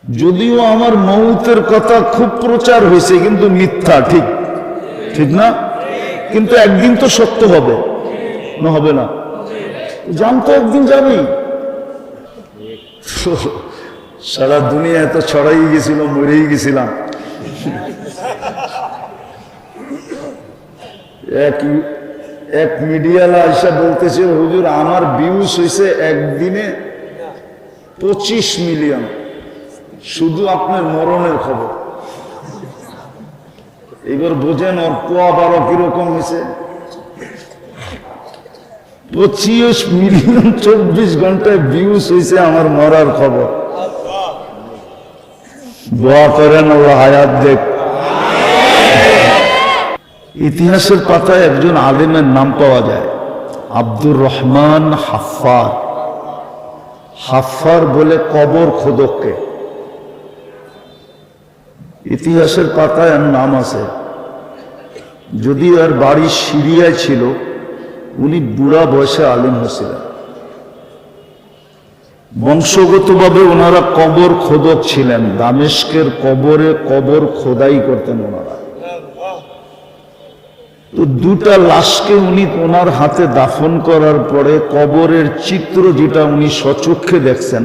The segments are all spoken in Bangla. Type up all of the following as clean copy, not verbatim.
যদিও আমার মৌতের কথা খুব প্রচার হয়েছে, কিন্তু মিথ্যা। ঠিক ঠিক না? কিন্তু একদিন তো সত্য হবে, না হবে না? জানতো একদিন যাবি। সারা দুনিয়া এত ছড়াই গেছিল, মরেই গেছিলাম। এক মিডিয়ালা এসে বলতেছে, হুজুর আমার ভিউজ হয়েছে একদিনে 25 মিলিয়ন, শুধু আপনার মরণের খবর। এবার বোঝেন ওর পোয়া 12 কিরকম হয়েছে। 25 মিলিয়ন 24 ঘন্টায় ভিউজ হয়েছে আমার মরার খবর। দোয়া করেন আল্লাহ হায়াত দেখ। ইতিহাসের পাতায় একজন আলেমের নাম পাওয়া যায়, আব্দুর রহমান হাফফার। হাফফার বলে কবর খোদককে। ইতিহাসের পাতায় এর নাম আছে। যদি আর বাড়ি সিরিয়ায় ছিল, উনি বুড়া বয়সে আলেম হয়েছিলেন। বংশগতভাবে ওনারা কবর খোদক ছিলেন। দামেস্কের কবরে কবর খোদাই করতেন ওনারা। তো দুটা লাশকে উনি ওনার হাতে দাফন করার পরে কবরের চিত্র যেটা উনি স্বচক্ষে দেখছেন,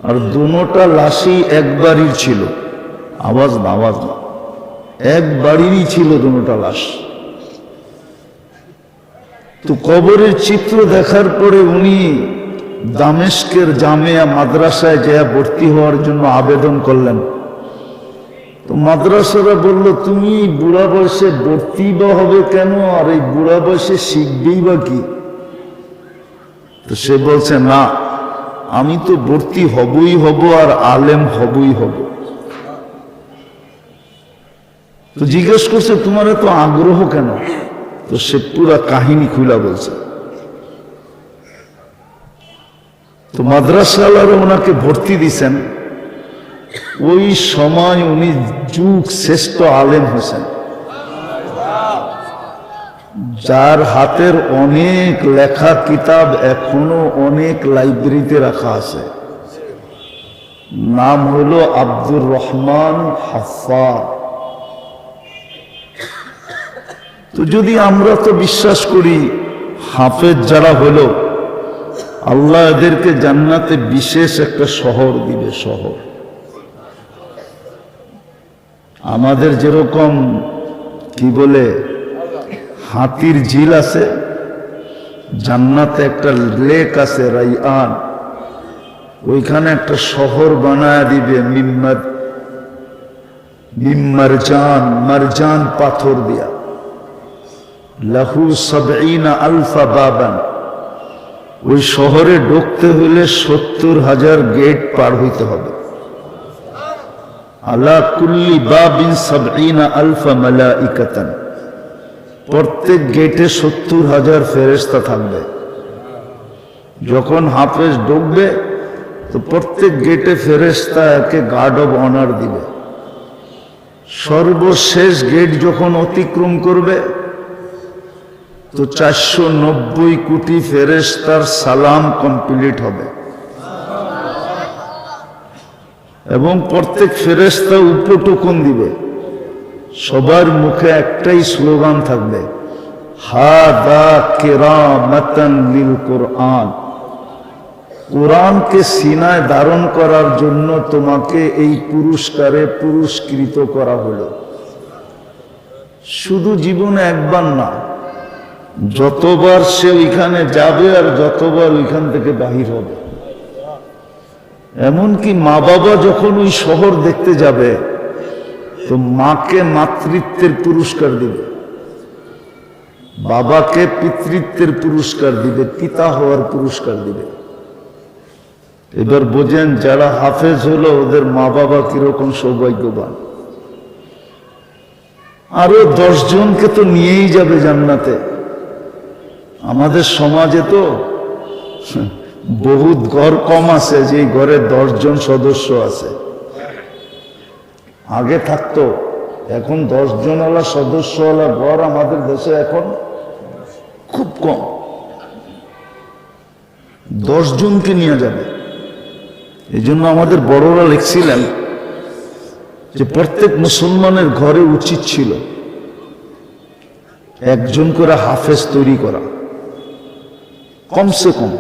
আর দুটা লাশই এক বাড়ির ছিল। আওয়াজ না, আওয়াজ না, এক বাড়িরই ছিল দুটা লাশ। তো কবরের চিত্র দেখার পরে উনি দামেস্কের জামিয়া মাদ্রাসায় যা ভর্তি হওয়ার জন্য আবেদন করলেন। তো মাদ্রাসারা বলল, তুমি বুড়া বয়সে ভর্তি বা হবে কেন, আর এই বুড়া বয়সে শিখবেই বা কি? তো সে বলছে, না, আমি তো ভর্তি হবই হব, আর আলেম হবই হব। তো জিজ্ঞেস করছে, তোমার এত আগ্রহ কেন? তো সে পুরা কাহিনী খুলা বলছে। তো মাদ্রাসাওয়ালারা ওনাকে ভর্তি দিছেন। ওই সময় উনি যুগ শ্রেষ্ঠ আলেম হোসেন, যার হাতের অনেক লেখা কিতাব এখনো অনেক লাইব্রেরিতে রাখা আছে। নাম হলো আব্দুর রহমান হাফফার। তো যদি আমরা তো বিশ্বাস করি হাফেজ যারা হলো, আল্লাহ এদেরকে জান্নাতে বিশেষ একটা শহর দিবে। শহর আমাদের যেরকম কি বলে হাতির ঝিল আছে, জান্নাতে একটা লেক আছে রাইয়ান, ওইখানে একটা শহর বানায় দিবে মিম্মারজান, মারজান পাথর দিয়া। লাহু 70 আলফা বাবান। ওই শহরে ঢুকতে হলে 70,000 গেট পার হইতে হবে। আলা কুল্লি বাবিন 70 আলফা মালাইকাতান। প্রত্যেক গেটে 70,000 ফেরেশতা থাকবে। যখন হাফেজ ঢুকবে তো প্রত্যেক গেটে ফেরেশতা একে গার্ড অব অনার দিবে। সর্বশেষ গেট যখন অতিক্রম করবে তো 490 কোটি ফেরেশতার সালাম কমপ্লিট হবে, এবং প্রত্যেক ফেরেশতা উপটোকন দিবে। সবার মুখে একটাই স্লোগান থাকবে, হাদা কিরামাতান লিল কুরআন। কোরআনকে সিনায় ধারণ করার জন্য তোমাকে এই পুরস্কারে পুরস্কৃত করা হলো। শুধু জীবনে একবার না, যতবার সে ওইখানে যাবে আর যতবার ওইখান থেকে বাহির হবে। এমনকি মা বাবা যখন ওই শহর দেখতে যাবে তো মাকে মাতৃত্বের পুরস্কার দিবে, বাবাকে পিতৃত্বের পুরস্কার দিবে, পিতা হওয়ার পুরস্কার দিবে। এবার বোঝেন যারা হাফেজ হলো ওদের মা বাবা কিরকম সৌভাগ্যবান। আরো 10 জনকে তো নিয়েই যাবে জান্নাতে। আমাদের সমাজে তো বহুত ঘর কম আছে যে ঘরে 10 জন সদস্য আছে। আগে থাকতো, এখন 10 জনওয়ালা সদস্যওয়ালা ঘর আমাদের দেশে এখন খুব কম। 10 জনকে নিয়ে যাবে। এই জন্য আমাদের বড়রা লিখছিলেন যে প্রত্যেক মুসলমানের ঘরে উচিত ছিল একজন করে হাফেজ তৈরি করা, কমসে কম।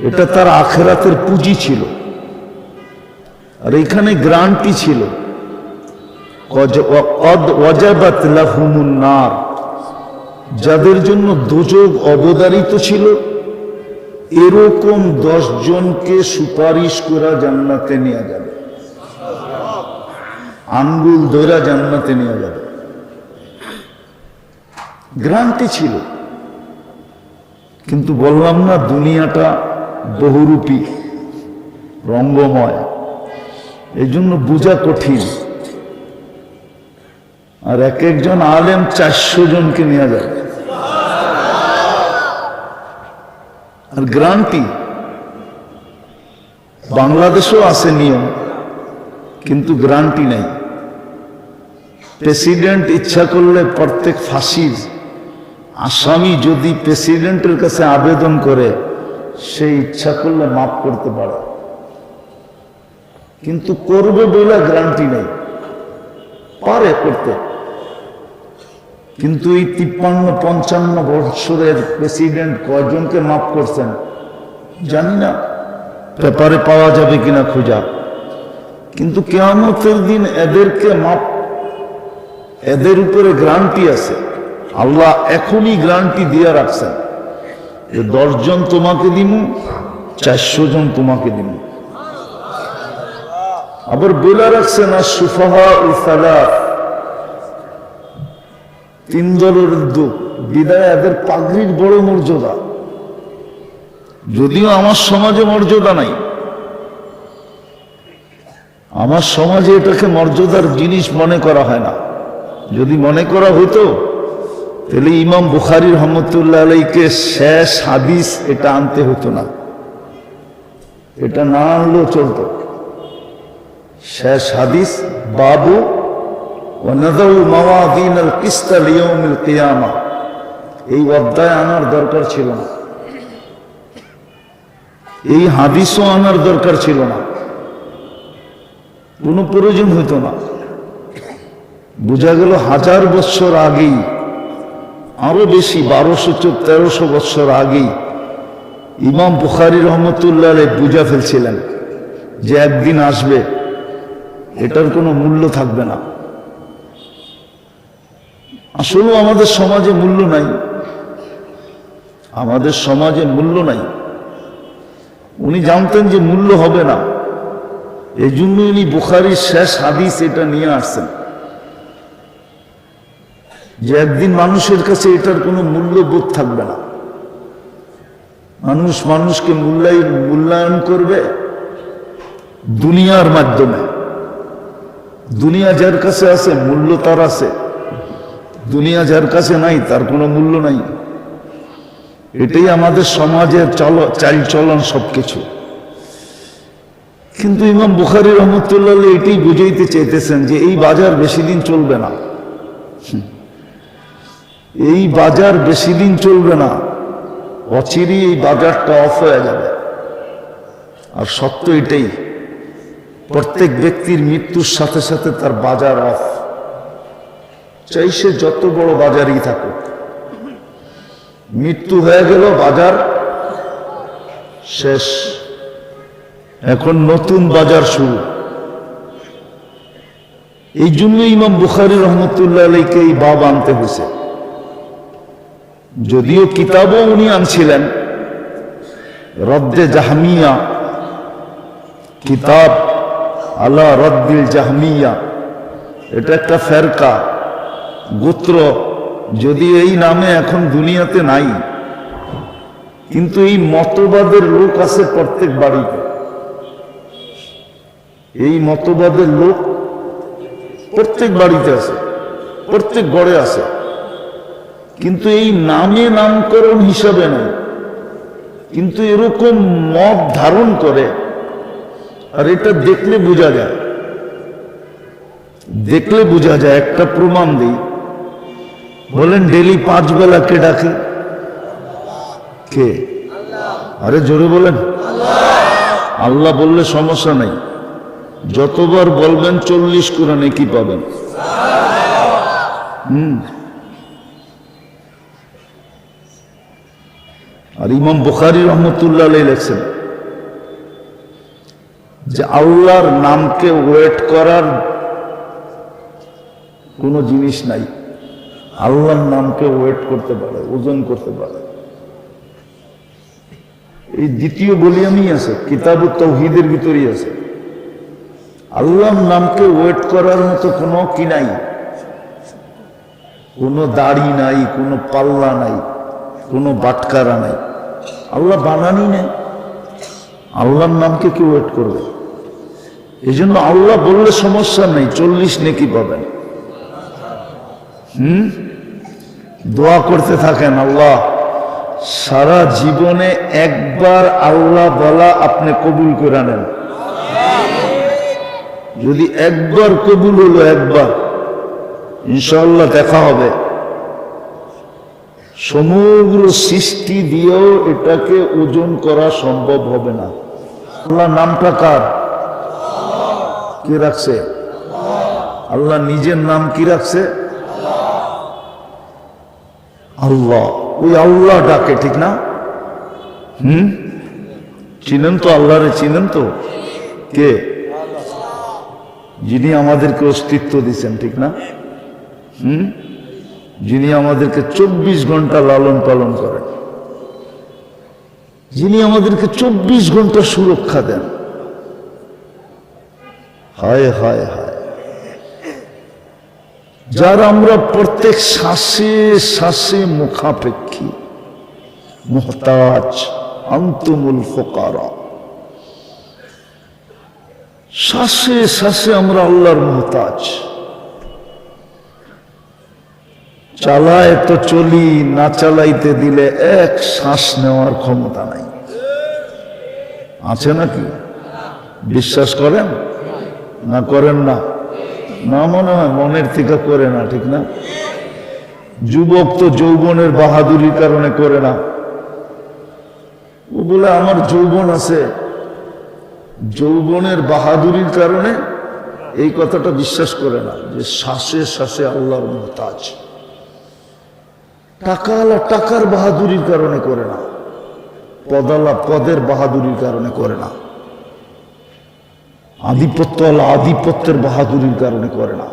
এটা তার আখিরাতের পুঁজি ছিল। আর এখানে গ্রান্টি ছিল, ওয়াজাবাত লাহুমুন নার, যাদের জন্য দোজখ অবধারিত ছিল, এরকম 10 জনকে সুপারিশ করা জান্নাতে নিয়ে যাবে, আঙ্গুল ধরা জান্নাতে নিয়ে যাবে, গ্রান্টি ছিল। কিন্তু বললাম না, দুনিয়াটা বহুরূপী, রঙ্গময়, এই জন্য বোঝা কঠিন। আর এক একজন আলেম 400 জনকে নিয়ে যাবে, আর গ্রান্টি। বাংলাদেশেও আছে নিয়ম, কিন্তু গ্রান্টি নাই। প্রেসিডেন্ট ইচ্ছা করলে প্রত্যেক ফাঁসির আসামি যদি প্রেসিডেন্টের কাছে আবেদন করে, সে ইচ্ছা করলে মাফ করতে পারে, কিন্তু করবে বলে গ্যারান্টি নেই, পারে করতে। কিন্তু এই 53-55 বছরের প্রেসিডেন্ট কয়জনকে মাফ করছেন জানি না, পেপারে পাওয়া যাবে কিনা খোঁজা। কিন্তু কিয়ামতের দিন এদেরকে মাফ, এদের উপরে গ্যারান্টি আছে। আল্লাহ এখনই গ্যারান্টি দিয়ে রাখছেন যে 10 জন তোমাকে দিমু, 400 জন তোমাকে দিমু। আবার বলে রাখছেন আর সুফাহা ও সালাত, 3 দলের বিদায় এদের পাগড়ির বড় মর্যাদা, যদিও আমার সমাজে মর্যাদা নাই। আমার সমাজে এটাকে মর্যাদার জিনিস মনে করা হয় না। যদি মনে করা হতো তাহলে ইমাম বুখারী রহমতুল্লাহ আলাইকে শেষ হাদিস এটা আনতে হতো না, এটা না আনলেও চলতো। শেষ হাদিস বাবু ওয়ানাযাউ মাওয়াযিনাল কিসতা লিয়াউমিল কিয়ামা, এই অধ্যায় আনার দরকার ছিল না, এই হাদিসও আনার দরকার ছিল না, কোনো প্রয়োজন হইতো না। বোঝা গেল 1000 বছর আগেই, আরো বেশি 1200-1300 বছর আগেই ইমাম বুখারী রহমতুল্লাহ আলাইহি বুঝা ফেলছিলেন যে একদিন আসবে এটার কোনো মূল্য থাকবে না। আসলে আমাদের সমাজে মূল্য নাই, আমাদের সমাজে মূল্য নাই। উনি জানতেন যে মূল্য হবে না, এই জন্য উনি বুখারীর শেষ হাদিস এটা নিয়ে আসছেন যে একদিন মানুষের কাছে এটার কোনো মূল্যবোধ থাকবে না। মানুষ মানুষকে মূল্যায়ন করবে দুনিয়ার মাধ্যমে। দুনিয়া যার কাছে আছে মূল্য তার আছে, দুনিয়া যার কাছে নাই তার কোনো মূল্য নাই। এটাই আমাদের সমাজের চালচলন সবকিছু। কিন্তু ইমাম বুখারী রহমতুল্লাহ এটাই বুঝাইতে চাইতেছেন যে এই বাজার বেশি দিন চলবে না, এই বাজার বেশি দিন চলবে না, অচিরেই এই বাজারটা অফ হয়ে যাবে। আর সত্য এটাই, প্রত্যেক ব্যক্তির মৃত্যুর সাথে সাথে তার বাজার অফ, চাই সে যত বড় বাজারই থাকুক। মৃত্যু হয়ে গেল, বাজার শেষ, এখন নতুন বাজার শুরু। এই জন্য ইমাম বুখারী রহমতুল্লাহ আলাইহিকে এই বাব আনতে হয়েছে। যদিও কিতাবও উনি আনছিলেন, রদ্দে জাহমিয়া, কিতাব আলা রদ্দিল জাহমিয়া, এটা একটা ফেরকা গোত্র, যদি এই নামে এখন দুনিয়াতে নাই, কিন্তু এই মতবাদের লোক আছে প্রত্যেক বাড়িতে। এই মতবাদের লোক প্রত্যেক বাড়িতে আছে, প্রত্যেক ঘরে আছে, কিন্তু এই নামে নামকরণ হিসাবে নয়, কিন্তু এরকম মত ধারণ করে। আর এটা দেখলে বোঝা যায়, দেখলে বোঝা যায়। একটা প্রমাণ দিই, বলেন ডেলি 5 বেলা কে ডাকে? কে? আরে জোরে বলেন আল্লাহ বললে সমস্যা নাই, যতবার বলবেন 40 করে নেকি পাবেন। আর ইমাম বুখারী রহমতুল্লাহ আলাইহি লেখছেন যে আল্লাহর নামকে ওয়েট করার কোন জিনিস নাই, আল্লাহর নামকে ওয়েট করতে পারে, ওজন করতে পারে। এই দ্বিতীয় ভলিউমই আছে, কিতাবুত তাওহীদের ভিতরেই আছে। আল্লাহর নামকে ওয়েট করার মতো কোনো কি নাই, কোনো দাড়ি নাই, কোনো পাল্লা নাই, কোনো বাটকারা নাই। আল্লাহ বানানি নেই, আল্লাহর নামকে কি ওয়েট করবে? এই জন্য আল্লাহ বললে সমস্যা নেই, 40 নেকি পাবেন। দোয়া করতে থাকেন, আল্লাহ সারা জীবনে একবার আল্লাহ বলা আপনি কবুল করে নেন। যদি একবার কবুল হলো, একবার ইনশাআল্লাহ দেখা হবে। সমগ্র সৃষ্টি দিয়েও এটাকে ওজন করা সম্ভব হবে না। আল্লাহ নামটা কার? কে রাখছে? আল্লাহ নিজের নাম কি রাখছে? আল্লাহ। ওই আল্লাহ ডাকে, ঠিক না? চিনেন তো আল্লাহরে? চিনেন তো? কে? যিনি আমাদেরকে অস্তিত্ব দিচ্ছেন, ঠিক না? যিনি আমাদেরকে 24 ঘন্টা লালন পালন করেন, যিনি আমাদেরকে 24 ঘন্টা সুরক্ষা দেন। হায় হায় হায়, যার আমরা প্রত্যেক শ্বাসে শ্বাসে মুখাপেক্ষী, মুহতাজ, আনতুমুল ফুকারা। শ্বাসে শ্বাসে আমরা আল্লাহর মুহতাজ। চালায় তো চলি, না চালাইতে দিলে এক শ্বাস নেওয়ার ক্ষমতা নাই। আছে নাকি? বিশ্বাস করেন না করেন না? না, মনে হয় মনের থেকে করে না, ঠিক না? যুবক তো যৌবনের বাহাদুরির কারণে করে না। ও বলে আমার যৌবন আছে, যৌবনের বাহাদুরির কারণে এই কথাটা বিশ্বাস করে না যে শ্বাসে শ্বাসে আল্লাহর মুহতাজ। টাকাওয়ালা টাকার বাহাদুরির কারণে করে না, পদালা পদের বাহাদুরির কারণে করে না, আধিপত্যওয়ালা আধিপত্যের বাহাদুরির কারণে করে না।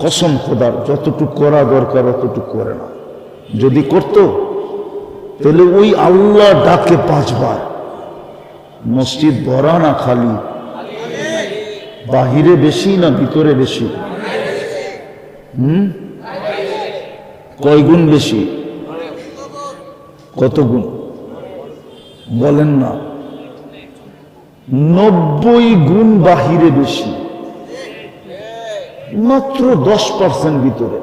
কসম খোদার, যতটুকু করা দরকার অতটুকু করে না। যদি করত তাহলে ওই আল্লাহ ডাকে 5 বার, মসজিদ ভরা না খালি, বাহিরে বেশি না ভিতরে বেশি? কয় গুণ বেশি? কত গুণ বলেন না? 90 গুণ বাহিরে বেশি, মাত্র 10% ভিতরে।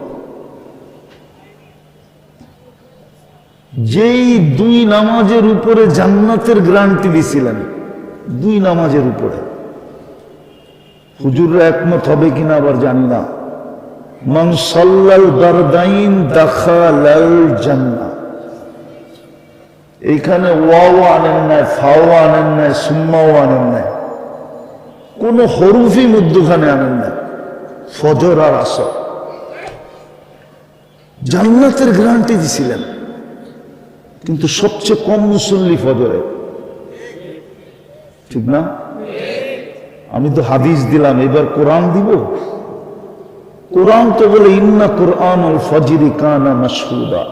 যেই 2 নামাজের উপরে জান্নাতের গ্যারান্টি দিছিলেন, 2 নামাজের উপরে, হুজুররা একমত হবে কিনা আবার জানি না। মান সাল্লাল বারদাইন দাখালাল জান্নাহ। এইখানে ওয়াও আনেন নাই, ফাও আনেন নাই, সুম্মাও আনেন নাই, কোন হরফি মধ্যখানে আনেন নাই। ফজর আর আসর জান্নাতের গ্যারান্টি দিছিলেন, কিন্তু সবচেয়ে কম মুসল্লি ফজরে, ঠিক না? আমি তো হাদিস দিলাম, এবার কোরআন দিব। কোরআন তো বলে ইন্না কুরআনুল ফজরি কানা মাশহুদা।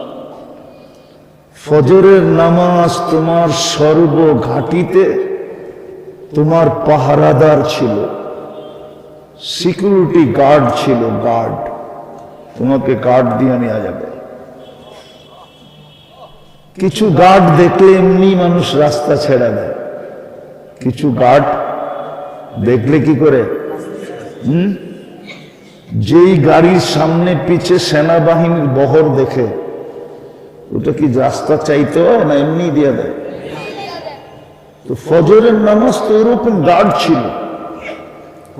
ফজরের নামাজ তোমার সর্বঘাটিতে তোমার পাহারাদার ছিল, সিকিউরিটি গার্ড ছিল, গার্ড। তোমাকে গার্ড দিয়ে নেওয়া যাবে। কিছু গার্ড দেখলে এমনি মানুষ রাস্তা ছেড়ে দেয়, কিছু গার্ড দেখলে কি করে? যেই গাড়ির সামনে পিছে সেনাবাহিনীর বহর দেখে, ওটা কি রাস্তা চাইতে হয় না এমনি দিয়ে দেয়? তো ফজরের নামাজ তো এরকম গার্ড ছিল।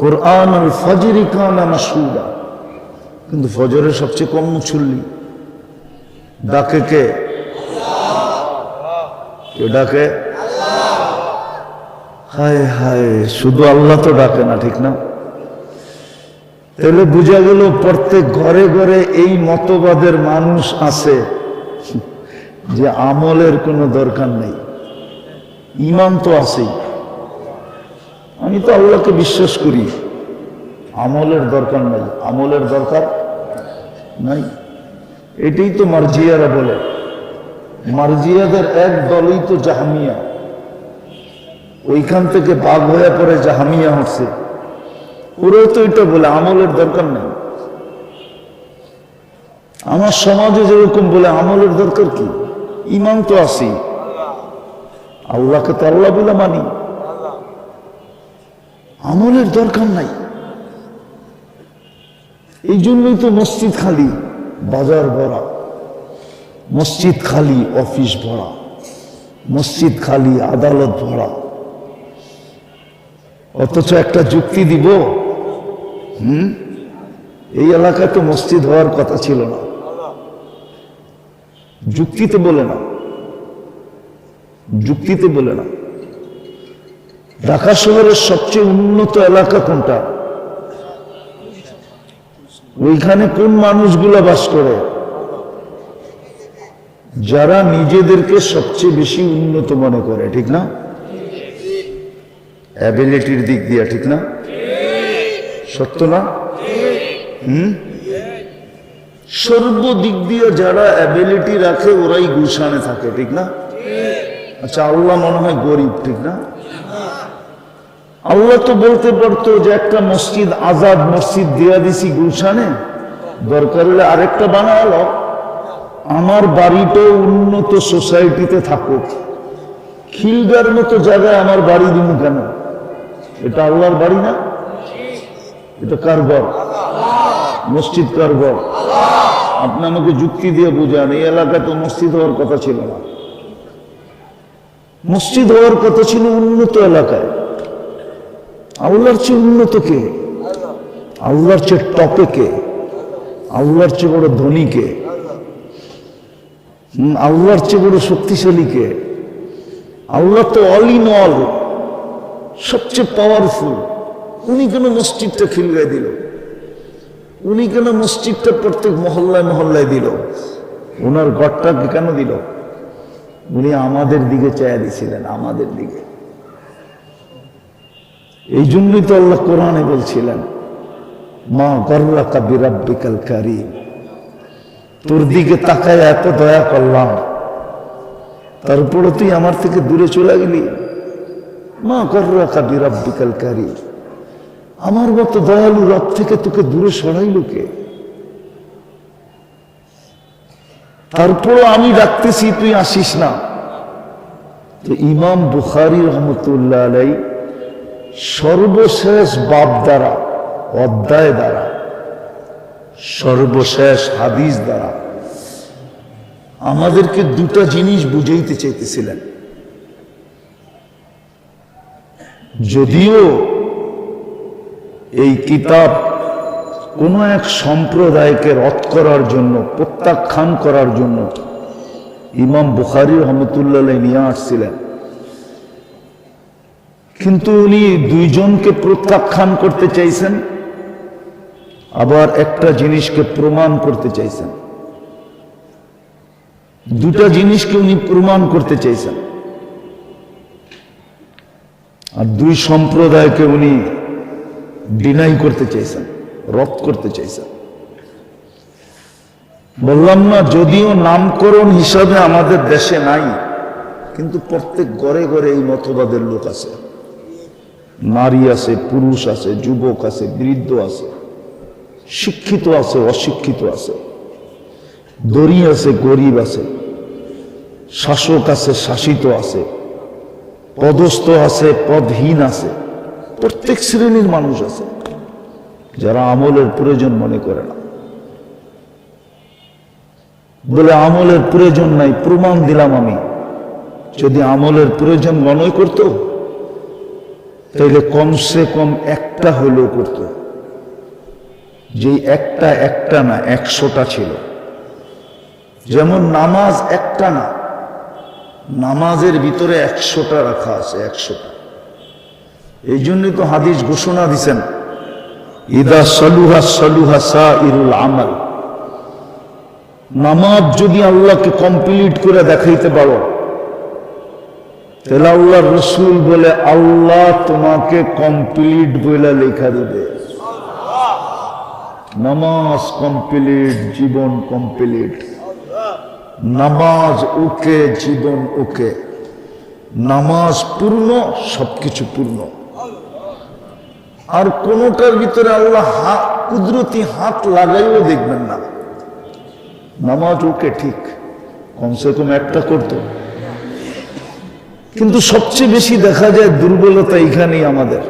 কুরআনুল ফজরি কানা মাশহুদা। কিন্তু ফজরের সবচেয়ে কম মুসল্লি, ডাকে কে? কেউ ডাকে? হায় হায়, শুধু আল্লাহ তো ডাকে না, ঠিক না? তাহলে বোঝা গেল প্রত্যেক ঘরে ঘরে এই মতবাদের মানুষ আছে যে আমলের কোনো দরকার নেই, ঈমান তো আছেই। আমি তো আল্লাহকে বিশ্বাস করি, আমলের দরকার নাই, আমলের দরকার নাই। এটাই তো মার্জিয়ারা বলে। মার্জিয়াদের এক দলই তো জাহামিয়া, ওইখান থেকে বাগ হয়ে পরে জাহামিয়া হচ্ছে। ওরাও তো এটা বলে আমলের দরকার নেই। আমার সমাজে যেরকম বলে আমলের দরকার কি, ঈমান তো আছি, আল্লাহকে তো আল্লাহ বলে মানি, আমলের দরকার নাই। এই জন্যই তো মসজিদ খালি, বাজার ভরা, মসজিদ খালি, অফিস ভরা, মসজিদ খালি, আদালত ভরা। অথচ একটা যুক্তি দিব, এই এলাকায় তো মসজিদ হওয়ার কথা ছিল না, যুক্তিতে বলে না, যুক্তিতে বলে না। ঢাকা শহরের সবচেয়ে উন্নত এলাকা কোনটা? ওইখানে কোন মানুষগুলো বাস করে? যারা নিজেদেরকে সবচেয়ে বেশি উন্নত মনে করে, ঠিক না? অ্যাবিলিটির দিক দিয়ে, ঠিক না? সত্য না? সর্বদিক দিয়ে যারা অ্যাবিলিটি রাখে ওরাই গুলশানে থাকে, ঠিক না? আচ্ছা, আল্লাহ মনে হয় গরিব, ঠিক না? আল্লাহ তো বলতে পারতো যে একটা মসজিদ, আজাদ মসজিদ দিয়া দিছি গুলশানে, দরকার হলে আরেকটা বানালো। আমার বাড়িটাও উন্নত সোসাইটিতে থাকুক, খিলগার মতো জায়গায় আমার বাড়ি দিব কেন? এটা আল্লাহর বাড়ি না? এটা কার ঘর? মসজিদ কার ঘর? আপনি আমাকে যুক্তি দিয়ে বুঝান। এই এলাকায় তো মসজিদ হওয়ার কথা ছিল না, মসজিদ হওয়ার কথা ছিল উন্নত এলাকায়। আল্লাহর চেয়ে উন্নত কে? আল্লাহর চেয়ে টপে কে? আল্লাহর চেয়ে বড় ধনী কে? আল্লাহর চেয়ে বড় শক্তিশালী কে? আল্লাহ তো অল ইন অল, সবচেয়ে পাওয়ারফুল। উনি কেন মসজিদটা খিলগায় দিল? উনি কেন মসজিদটা প্রত্যেক মহল্লায় মহল্লায় দিল? ওনার ঘরটাকে কেন দিল? উনি আমাদের দিকে চাইয়া দিছিলেন, আমাদের দিকে। এই জন্যই তো আল্লাহ কোরআনে বলছিলেন, মা গররাকা বিরাব্বিকাল কারীম, তোর দিকে তাকায় এত দয়া করলাম, তারপরে তুই আমার থেকে দূরে চলে গেলি। মা গররাকা বিরাব্বিকাল কারীম, আমার মতো দয়ালু রব থেকে তোকে দূরে সরাইল কে? তারপরও আমি ডাকতেছি, তুই আসিস না। তো ইমাম বুখারী রহমতুল্লাহ আলাইহি সর্বশেষ বাব দ্বারা, অধ্যায় দ্বারা, সর্বশেষ হাদিস দ্বারা আমাদেরকে দুটা জিনিস বুঝাইতে চাইতেছিলেন। যদিও এই কিতাব কোন এক সম্প্রদায়কে রদ করার জন্য, প্রত্যাখ্যান করার জন্য ইমাম বুখারী রহমতুল্লাহ আলাইহি নিয়ে আসছিলেন, কিন্তু উনি দুইজনকে প্রত্যাখ্যান করতে চাইছেন, আবার একটা জিনিসকে প্রমাণ করতে চাইছেন। দুটা জিনিসকে উনি প্রমাণ করতে চাইছেন, আর দুই সম্প্রদায়কে উনি ডিনাই করতে চাইছেন, রদ করতে চাইছেন। বললাম না, যদিও নামকরণ হিসাবে আমাদের দেশে নাই, কিন্তু প্রত্যেক ঘরে ঘরে এই মতবাদের লোক আছে। নারী আছে, পুরুষ আছে, যুবক আছে, বৃদ্ধ আছে, শিক্ষিত আছে, অশিক্ষিত আছে, ধনী আছে, গরিব আছে, শাসক আছে, শাসিত আছে, পদস্থ আছে, পদহীন আছে, প্রত্যেক শ্রেণীর মানুষ আছে যারা আমলের প্রয়োজন মনে করে না। বলে আমলের প্রয়োজন নাই, প্রমাণ দিলাম আমি। যদি আমলের প্রয়োজন মনে করত তাইলে কমসে কম একটা হলেও করত। যে একটা না, 100টা ছিল। যেমন নামাজ একটা না, নামাজের ভিতরে 100টা রাখা আছে, 100টা। এই জন্যই তো হাদিস ঘোষণা দিছেন, ইদা সালুহা সালুহা সাইরুল আমাল। নামাজ যদি আল্লাহকে কমপ্লিট করে দেখাইতে পারো, তাহলে আল্লাহর রাসূল বলে আল্লাহ তোমাকে কমপ্লিট বলে লেখা দিবে। নামাজ কমপ্লিট, জীবন কমপ্লিট। নামাজ ওকে, জীবন ওকে। নামাজ পূর্ণ, সবকিছু পূর্ণ। আর কোনটার ভিতরে আল্লাহ কুদরতি হাত লাগাইও দেখবেন না। নামাজ ওকে, ঠিক, কমসে কম একটা করতো। কিন্তু সবচেয়ে বেশি দেখা যায় দুর্বলতা এখানেই আমাদের,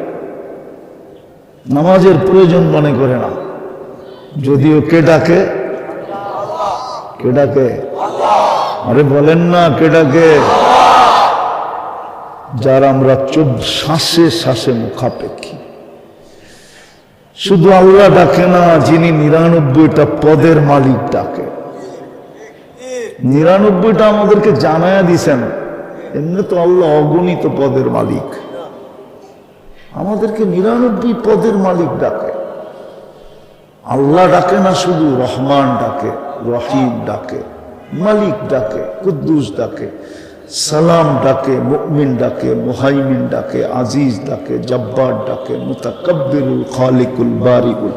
নামাজের প্রয়োজন মনে করে না। যদিও কে ডাকে? কে ডাকে? আরে বলেন না, কে ডাকে? যার আমরা শ্বাসে শ্বাসে মুখাপেক্ষী। শুধু আল্লাহ ডাকে না, যিনি 99টা পদের মালিক ডাকে। 99টা আমাদেরকে জানায়া দিছেন। এমনি তো আল্লাহ অগণিত পদের মালিক, আমাদেরকে 99 পদের মালিক ডাকে। আল্লাহ ডাকে না, শুধু রহমান ডাকে, রহিম ডাকে, মালিক ডাকে, কুদ্দুস ডাকে, সালাম ডাকে, মুমিন ডাকে, মুহাইমিন ডাকে, আজিজ ডাকে, জব্বার ডাকে, মুতাকাব্বিরুল খালিকুল বারিউল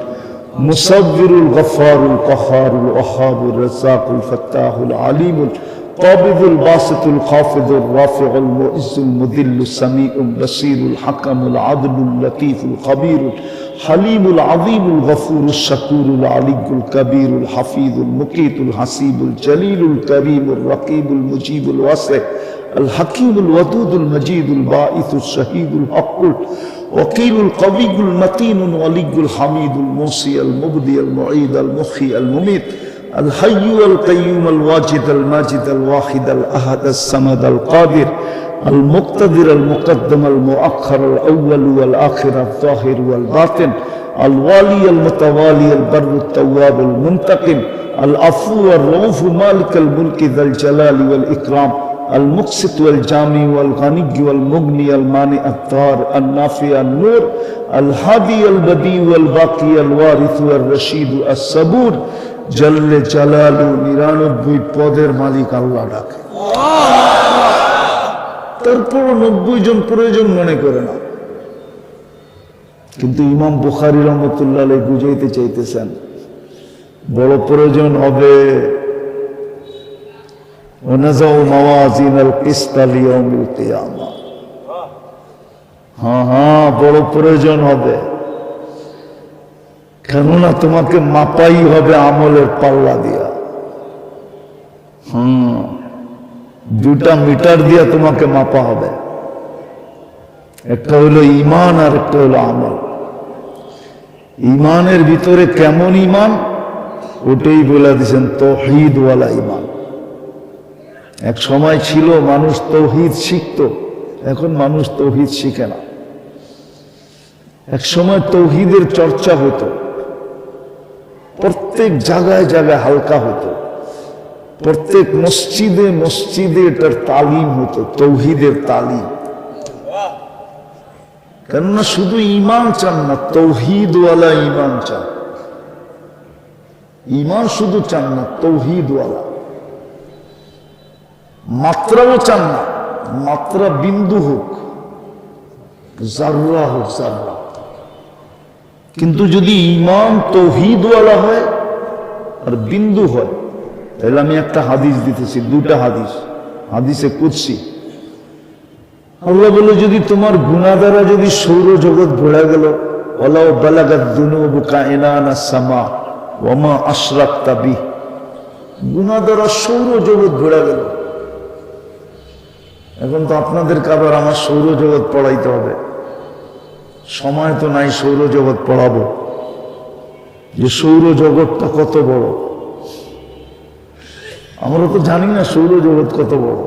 মুসাব্বিরুল গফফারুল কহারুল ওয়াহাবুর রাজ্জাকুল ফাত্তাহুল আলিমুল কাবিদুল বাসিতুল খাফিদুর রাফিউল মুইজ্জুল মুদিল্লুস সামিউল বাসীরুল হাকামুল আদলুল লতীফুল খবীরুল হালিমুল আযীমুল গফুরুশ শাকুরুল আলিয়ুল কবীরুল হাফিজুল মুকীতুল হাসিবুল জলিলুল করিমুর রকিবুল মুজিবুল ওয়াসি আল হাকীমুল ওয়াদুদুল মজিদুল বাঈসুশ শাহীদুল হকুল ওয়াকিলুল কবিয়ুল মতিনুল ওয়ালিয়ুল হামিদুল মুসি আল মুবদি আল মুঈদ আল মুহয়ি আল মুমীত الحي القيوم الواجد الماجد الواحد الأحد الصمد القادر المقتدر المقدم المؤخر الأول والآخر الظاهر والباطن الوالي المتوالي البر التواب المنتقم العفو الرؤوف مالك الملك ذا الجلال والإكرام المقسط والجامع والغني والمغني المانع الضار النافع النور الهادي البديع والباقي الوارث والرشيد الصبور জল্লে জালালু 99 পদের মালিক আল্লাহ ডাকে। তারপর 90 জন প্রয়োজন মনে করে না। কিন্তু ইমাম বুখারী রাহমাতুল্লাহ আলাইহি বুঝাইতে চাইতেছেন, বড় প্রয়োজন হবে ওয়ানাযাউ মাওয়াজিনাল কিসতা লিয়াউমিল কিয়ামা। হ্যাঁ, বড় প্রয়োজন হবে, কেননা তোমাকে মাপাই হবে আমলের পাল্লা দিয়া। দুটা মিটার দিয়া তোমাকে মাপা হবে, একটা হলো ঈমান আর একটা হলো আমল। ঈমানের ভিতরে কেমন ঈমান, ওটাই বলে দিয়েছেন তাওহীদ ওয়ালা ঈমান। এক সময় ছিল মানুষ তাওহীদ শিখত, এখন মানুষ তাওহীদ শিখে না। এক সময় তাওহীদের চর্চা হতো, প্রত্যেক জায়গায় জায়গায় হালকা হতো, প্রত্যেক মসজিদে মসজিদে এটার তালিম হতো, তাওহীদের তালিম। কেননা শুধু ঈমান চান না, তাওহীদ ওয়ালা ঈমান চান। ঈমান শুধু চান না, তাওহীদ ওয়ালা। মাত্রাও চান না, মাত্রা বিন্দু হোক, জাররা হোক, জাররা। কিন্তু যদি ঈমান তাওহীদ ওয়ালা হয় আর বিন্দু হয়, তাহলে আমি একটা হাদিস দিতেছি, দুটা হাদিস, হাদিসে কুদসি। আল্লাহ বলে, যদি তোমার গুনাহ দ্বারা যদি সৌরজগৎ ভরে গেল, ওয়ালাউ বালাগাত যুনুবুকা ইনানাস সামা ওয়া মা আশরাকতা বিহি, গুনাহ দ্বারা সৌরজগৎ ভরে গেল। এখন তো আপনাদেরকে আবার আমার সৌরজগৎ পড়াইতে হবে, সময় তো নাই সৌরজগৎ পড়াবো, যে সৌরজগৎটা কত বড়। আমরা তো জানি না সৌরজগৎ কত বড়,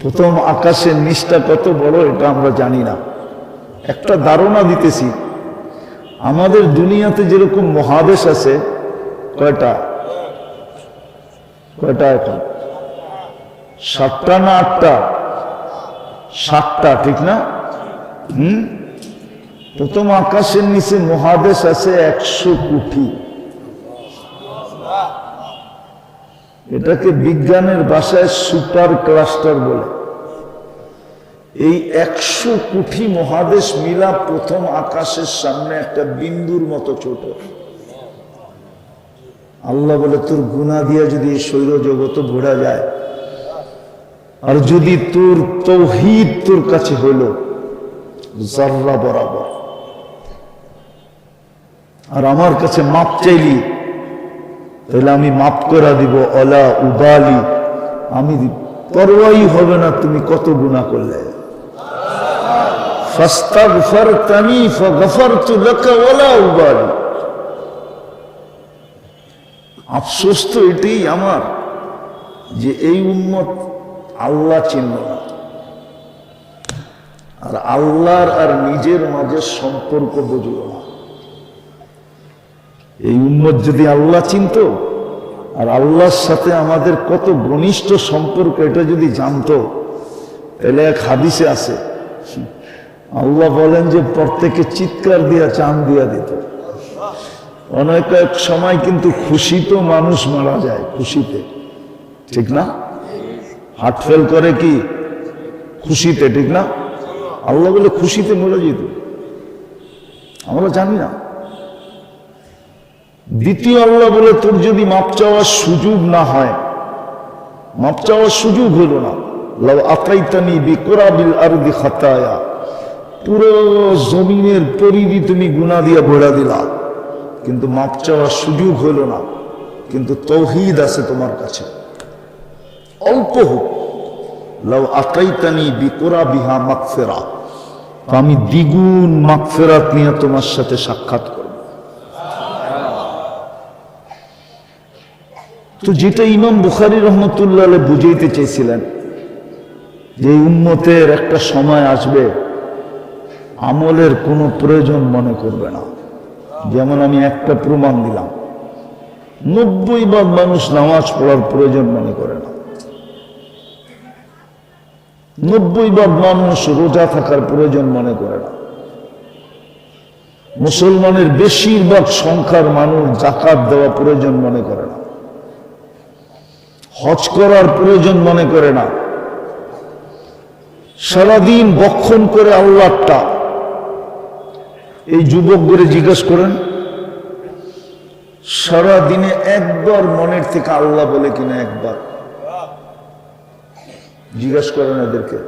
প্রথম আকাশের নিচটা কত বড় এটা আমরা জানি না। একটা ধারণা দিতেছি, আমাদের দুনিয়াতে যেরকম মহাদেশ আছে, কয়টা কয়টা এখন 7টা না 8টা? 7টা, ঠিক না? প্রথম আকাশের নিচে মহাদেশ আছে 100 কোটি। এটাকে বিজ্ঞানের ভাষায় সুপার ক্লাস্টার বলে। এই 100 কোটি মহাদেশ মিলা প্রথম আকাশের সামনে একটা বিন্দুর মতো ছোট। আল্লাহ বলে, তোর গুনাহ দিয়া যদি এই সৌরজগৎ ভরা যায়, আর যদি তোর তাওহীদ তোর কাছে হলো যাররা বরাবর, আর আমার কাছে মাপ চাইলি, তাহলে আমি মাপ করে দিব। অলা উবালি, আমি পরোয়াই হবে না তুমি কত গুনাহ করলে। ফাস্তাগফারতানি ফাগফারতু লাকা ওয়ালা উবালি। আফসোস তো এটাই আমার, যে এই উম্মত আল্লাহ চিনল না, আর আল্লাহর আর নিজের মাঝে সম্পর্ক বুঝল না। এই উম্মত যদি আল্লাহ চিনত, আর আল্লাহর সাথে আমাদের কত ঘনিষ্ঠ সম্পর্ক এটা যদি জানতো, তাহলে এক হাদিসে আছে, আল্লাহ বলেন যে প্রত্যেকে চিৎকার দিয়া চান দিয়া দিত। অনেক এক সময় কিন্তু খুশিতে মানুষ মারা যায়, খুশিতে, ঠিক না? হার্ট ফেল করে কি খুশিতে, ঠিক না? আল্লাহ বলে খুশিতে মরে যেত, আমরা জানি না। দ্বিতীয় আল্লাহ বলে, তোর যদি মাপ চাওয়ার সুযোগ না হয়, মাপ চাওয়ার সুযোগ হইল না, লাউ আতাইতানি বিকুরাবিল আরদি খাতায়া, পুরো জমিনের পরিধি তুমি গুনাহ দিয়া ভরা দিলা, কিন্তু মাপ চাওয়ার সুযোগ হইল না। কিন্তু তাওহীদ আছে তোমার কাছে, অল্প হোক। লাউ আতাইতানি বিকুরাবিহা মাগফিরা, আমি দ্বিগুণ মাগফিরাত নিয়ে তোমার সাথে সাক্ষাৎ করব। তো যেটা ইমাম বুখারী রহমতুল্লাহ আলাইহি বুঝাইতে চেয়েছিলেন, যে উম্মতের একটা সময় আসবে আমলের কোনো প্রয়োজন মনে করবে না। যেমন আমি একটা প্রমাণ দিলাম, 90% মানুষ নামাজ পড়ার প্রয়োজন মনে করে না, 90% মানুষ রোজা থাকার প্রয়োজন মনে করে না, মুসলমানের বেশিরভাগ সংখ্যার মানুষ যাকাত দেওয়া প্রয়োজন মনে করে না, হজ করার প্রয়োজন মনে করে না, সারাদিন বক্ষণ করে আল্লাহটা। এই যুবকদের জিজ্ঞেস করেন, সারাদিনে একবার মনের থেকে আল্লাহ বলে কিনা? একবার জিজ্ঞেস করেন এদেরকে।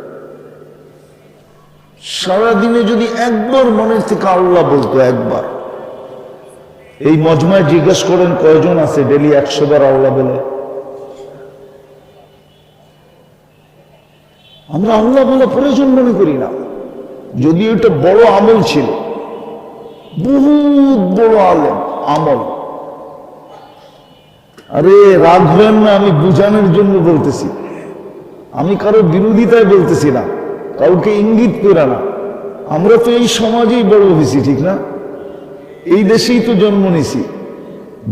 সারাদিনে যদি একবার মনের থেকে আল্লাহ বলতো, একবার। এই মজমায় জিজ্ঞেস করেন কয়জন আছে ডেলি 100 বার আল্লাহ বলে? আমরা আল্লাহ বলা প্রয়োজন মনে করি না, যদি এটা বড় আমল ছিল, বহুত বড় আমল। আরে রাখবেন না, আমি বুঝানোর জন্য বলতেছি, আমি কারো বিরোধিতায় বলতেছি না, কাউকে ইঙ্গিত করে না। আমরা তো এই সমাজেই বড় হয়েছি, ঠিক না? এই দেশেই তো জন্ম নিছি,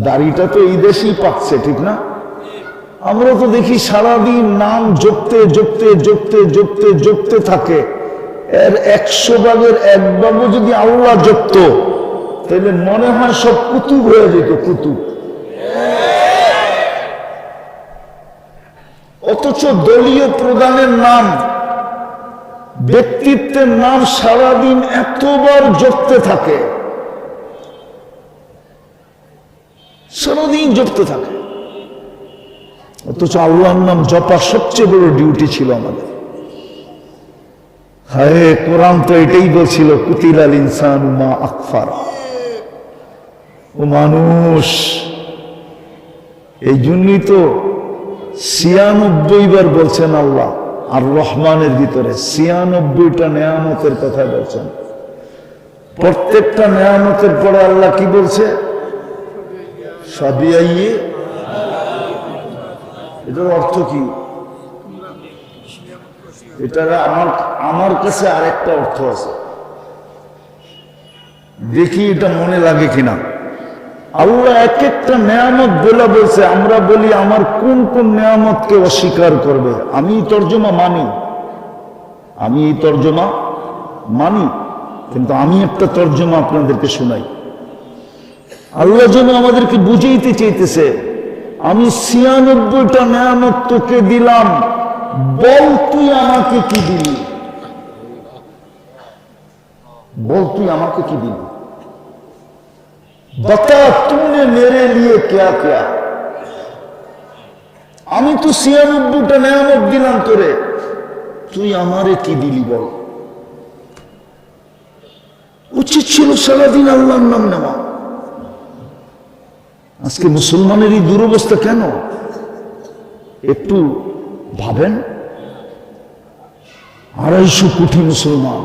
দাড়িটা তো এই দেশেই পাচ্ছে, ঠিক না? আমরা তো দেখি সারাদিন নাম জপতে জপতে জপতে জপতে জপতে থাকে। এর 100 ভাগের 1 ভাগও যদি আল্লাহ জপত, তাহলে মনে হয় সব কুতুব হয়ে যেত, কুতুব। অথচ দলীয় প্রধানের নাম, ব্যক্তিত্বের নাম সারাদিন এতবার জপতে থাকে, সারাদিন জপতে থাকে। অথচ আল্লাহর নাম জপা সবচেয়ে বড় ডিউটি ছিল আমাদের। হায়, কোরআন তো এটাই বলছিল, কুতিলাল ইনসানু মা আকফারা। ও মানুষ, এই জন্যই তো 96 বার বলছেন আল্লাহ আর রহমানের ভিতরে 96টা নেয়ামতের কথা বলছেন। প্রত্যেকটা নেয়ামতের পরে আল্লাহ কি বলছে? সাবিয়াইয়ে। এটার অর্থ কি? এটার আমার কাছে আরেকটা অর্থ আছে, দেখি এটা মনে লাগে কিনা। আল্লাহ এক একটা নেয়ামত বলে বলছে, আমরা বলি আমার কোন কোন নেয়ামতকে অস্বীকার করবে। আমি তর্জমা মানি, আমি এই তর্জমা মানি, কিন্তু আমি একটা তর্জমা আপনাদেরকে শোনাই। আল্লাহ যেন আমাদেরকে বুঝাইতে চাইতেছে, আমি ৯৬টা নেয়ামত তোকে দিলাম, বল তুই আমাকে কি দিলি, বল তুই আমাকে কি দিলি, बता तूने मेरे लिए क्या क्या। আমি তো ৯৬টা নেয়ামত দিলাম তোরে, তুই আমারে কি দিলি বল। উচিত ছিল সারাদিন আল্লাহর নাম নেওয়া। আজকে মুসলমানের এই দুরবস্থা কেন একটু ভাবেন। ২৫০ কোটি মুসলমান,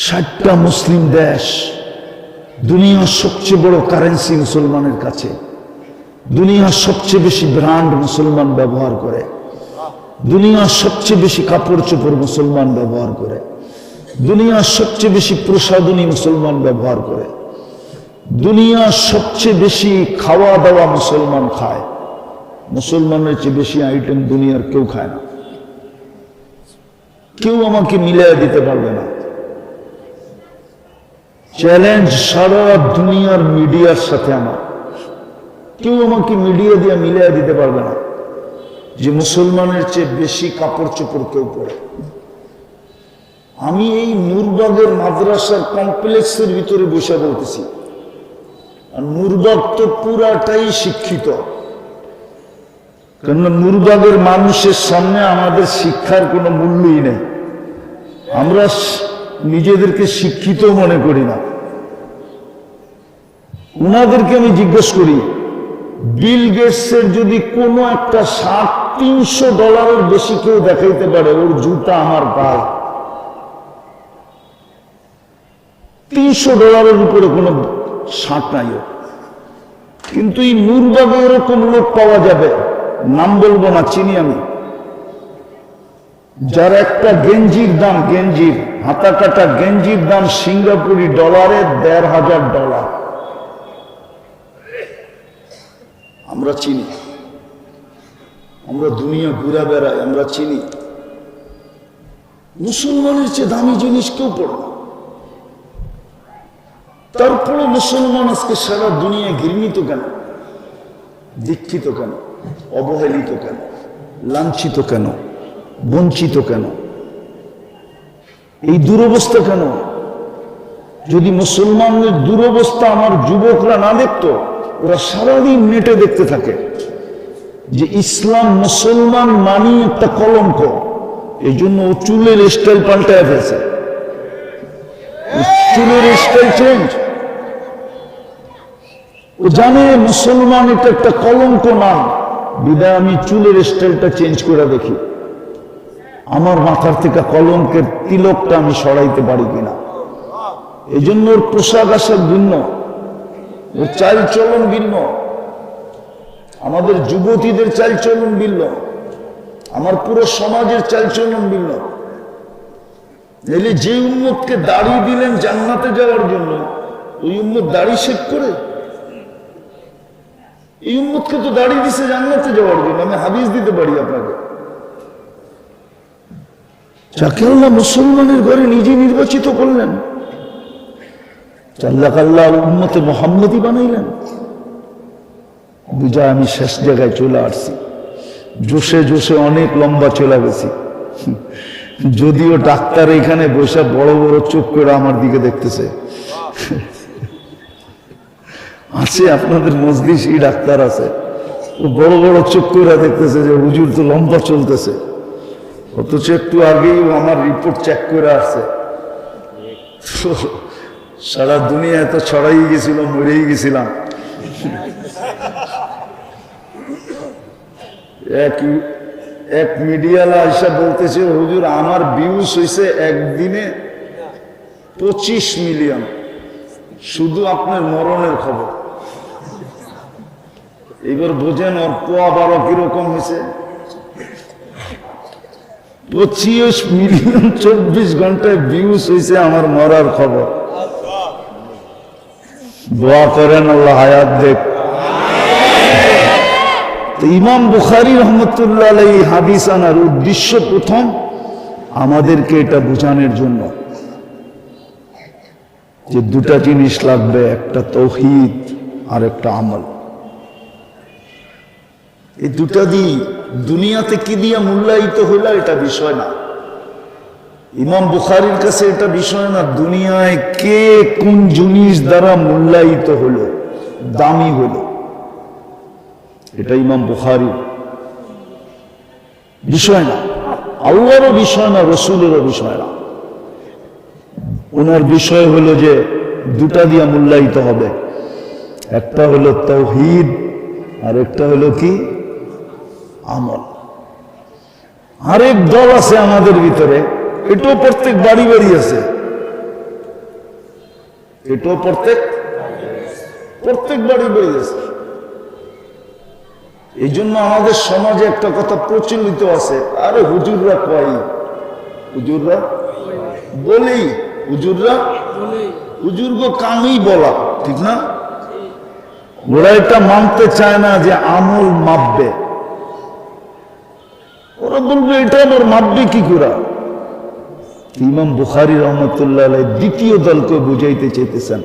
৬০টা মুসলিম দেশ, দুনিয়ার সবচেয়ে বড় কারেন্সি মুসলমানের কাছে, দুনিয়ার সবচেয়ে বেশি ব্র্যান্ড মুসলমান ব্যবহার করে, দুনিয়ার সবচেয়ে বেশি কাপড় চোপড় মুসলমান ব্যবহার করে, দুনিয়ার সবচেয়ে বেশি প্রসাধনী মুসলমান ব্যবহার করে, দুনিয়ার সবচেয়ে বেশি খাওয়া দাওয়া মুসলমান খায়। মুসলমানের চেয়ে বেশি আইটেম দুনিয়ার কেউ খায় না। কেউ আমাকে মিলিয়ে দিতে পারবে না। চ্যালেঞ্জ সারা দুনিয়ার মিডিয়ার সাথে আমার, কেউ আমাকে মিডিয়া দিয়ে মিলিয়ে দিতে পারবে না যে মুসলমানের চেয়ে বেশি কাপড় চোপড় কেউ পরে। আমি এই নূরবাগের মাদ্রাসার কমপ্লেক্সের ভিতরে বসে বলতেছি, আর নূরবাগ তো পুরাটাই শিক্ষিত, কেননা নূরবাগের মানুষের সামনে আমাদের শিক্ষার কোনো মূল্যই নেই। আমরা নিজেদেরকে শিক্ষিত মনে করি না। উনাদেরকে আমি জিজ্ঞেস করি, বিল গেটসের যদি কোনো একটা শার্ট $৩০০ বেশি কেউ দেখাইতে পারে, ওর জুতা আমার গায়ে। $৩০০ উপরে কোনো শার্ট নাই। কিন্তু এই নূরবাগে এরকম লোক পাওয়া যাবে, নাম বলবো না, চিনি আমি, যার একটা গেঞ্জির দাম, গেঞ্জির হাতা কাটা গেঞ্জির দাম সিঙ্গাপুরি ডলারে $১৫০০। আমরা চিনি, আমরা দুনিয়া ঘুরে বেড়াই, আমরা চিনি। মুসলমানের চেয়ে দামি জিনিস কেউ পড়ে না। তারপরে মুসলমান আজকে সারা দুনিয়া ঘৃণিত কেন, দীক্ষিত কেন, অবহেলিত কেন, লাঞ্ছিত কেন, বঞ্চিত কেন, এই দুরবস্থা কেন? যদি মুসলমানদের দুরবস্থা আমার যুবকরা না দেখতো, ওরা সারাদিন নেটে দেখতে থাকে যে ইসলাম মুসলমান মানি একটা কলঙ্ক। এই জন্য ও চুলের স্টাইল পাল্টায় ফেলছে, চুলের স্টাইল চেঞ্জ। ও জানে মুসলমান এটা একটা কলঙ্ক নাম, বিদায় আমি চুলের স্টাইলটা চেঞ্জ করে দেখি আমার মাথার থেকে কলঙ্কের তিলকটা আমি সরাইতে পারি কিনা। এই জন্য ওর পোশাক আশাক ভিন্ন, ওর চালচলন ভিন্ন, আমাদের যুবতীদের চালচলন ভিন্ন, আমার পুরো সমাজের চালচলন ভিন্ন। এলে যে উম্মতকে দাড়ি দিলেন জান্নাতে যাওয়ার জন্য, ওই উম্মত দাড়ি শেভ করে? এই উম্মতকে তো দাড়ি দিছে জান্নাতে যাওয়ার জন্য। আমি হাদিস দিতে পারি আপনাকে, যাকে আল্লাহ মুসলমানের ঘরে নিজে নির্বাচিত করলেন, আল্লাহ উম্মতে মুহাম্মদী বানাইলেন। বুঝা আমি শেষ জায়গায় চলে আসছি, জোশে জোশে অনেক লম্বা চলে গেছি। যদিও ডাক্তার এখানে বসে বড় বড় চোখ করে আমার দিকে দেখতেছে, আছে আপনাদের মজলিসে ডাক্তার আছে, ও বড় বড় চোখ করে দেখতেছে যে হুজুর তো লম্বা চলতেছে, অথচ একটু আগেই আমার রিপোর্ট চেক করে আসছে। সারা দুনিয়া এত ছড়াই গেছিল, মরেই গেছিলাম। এক মিডিয়ালা এসে বলতেছে, হুজুর আমার ভিউজ হয়েছে একদিনে 25 মিলিয়ন, শুধু আপনার মরণের খবর। এবার বোঝেন ওর পোয়া 12 কিরকম হয়েছে। 25 মিলিয়ন 24 ঘন্টায় ভিউজ হয়েছে আমার মরার খবর। দোয়া করেন আল্লাহ হায়াত দেখ। তো ইমাম বুখারী রহমতুল্লাহ আলাইহি হাদিস আনার উদ্দেশ্য প্রথম আমাদেরকে এটা বোঝানোর জন্য যে দুটা জিনিস লাগবে, একটা তাওহীদ আর একটা আমল। এই দুটা দিয়ে দুনিয়াতে কি দিয়া মূল্যায়িত হইল এটা বিষয় না। ইমাম বুখারীর কাছে এটা বিষয় না দুনিয়ায় কে কোন জিনিস দ্বারা মূল্যায়িত হলো, দামি হলো, এটা ইমাম বুখারীর বিষয় না, আল্লাহরও বিষয় না, রসুলেরও বিষয় না। ওনার বিষয় হলো যে দুটা দিয়া মূল্যায়িত হবে, একটা হলো তাওহীদ আর একটা হলো কি আমল। আরেক দল আছে আমাদের ভিতরে, এটাও প্রত্যেক বাড়ি বাড়ি আছে, এটাও প্রত্যেক বাড়ি বাড়ি আছে। এই জন্য আমাদের সমাজে একটা কথা প্রচলিত আছে, আরে হুজুররা কয়, হুজুররা বলেই, হুজুরগো কামই বলা, ঠিক না? ওরা এটা মানতে চায় না যে আমল মাপবে। ওরা বলবে এটা আমার মাপবে কি করে? ইমাম বুখারী রহমতুল্লাহ আলাইহি দ্বিতীয় দলকে বুঝাইতে চাইতেছেন,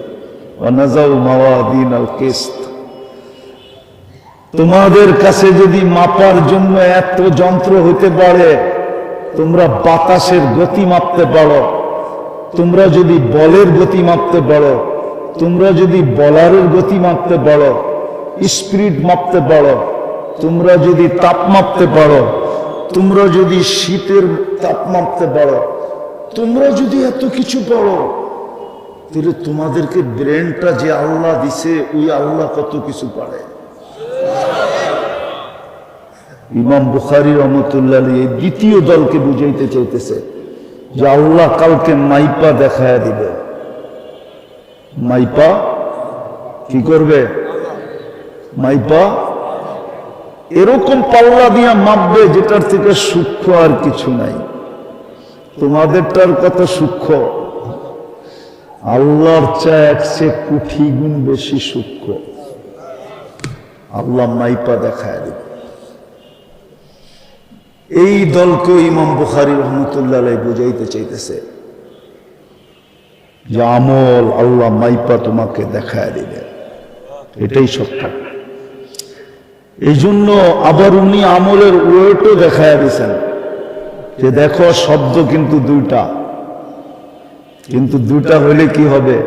ওয়ানাজাউ মাওয়াদিন আল কিসত। তোমাদের কাছে যদি মাপার জন্য এত যন্ত্র হতে পারে, তোমরা বাতাসের গতি মাপতে পারো, তোমরা যদি বলের গতি মাপতে পারো, তোমরা যদি বলারের গতি মাপতে পারো, স্পিরিট মাপতে পারো, তোমরা যদি তাপ মাপতে পারো, তোমরা যদি শীতের তাপ মাপতে পারো, তোমরা যদি এত কিছু পারো, তাহলে তোমাদেরকে ব্রেনটা যে আল্লাহ দিছে ওই আল্লাহ কত কিছু পারে। ইমাম বুখারী রহমতুল্লাহ আলাইহি দ্বিতীয় দলকে বুঝাইতে চাইতেছে যে আল্লাহ কালকে মাইপা দেখায় দিবে। মাইপা কি করবে? মাইপা এরকম পাল্লা দিয়া মাপবে যেটার থেকে সূক্ষ্ম আর কিছু নাই। তোমাদেরটার কত সূক্ষ্ম, আল্লাহর চেয়ে 100 কোটি গুণ বেশি সূক্ষ্ম। আল্লাহ মাইপা দেখায় দিবে। এই দলকে ইমাম বুখারী রহমতুল্লাহ আলাইহি বুঝাইতে চাইতেছে যে আমল আল্লাহ মাইপা তোমাকে দেখায় দিবে, এটাই সত্য। এই জন্য আবার উনি আমলের ওয়েটও দেখায় দিয়েছেন যে দেখো শব্দ কিন্তু দুইটা, কিন্তু দুইটা হইলে কি হবে?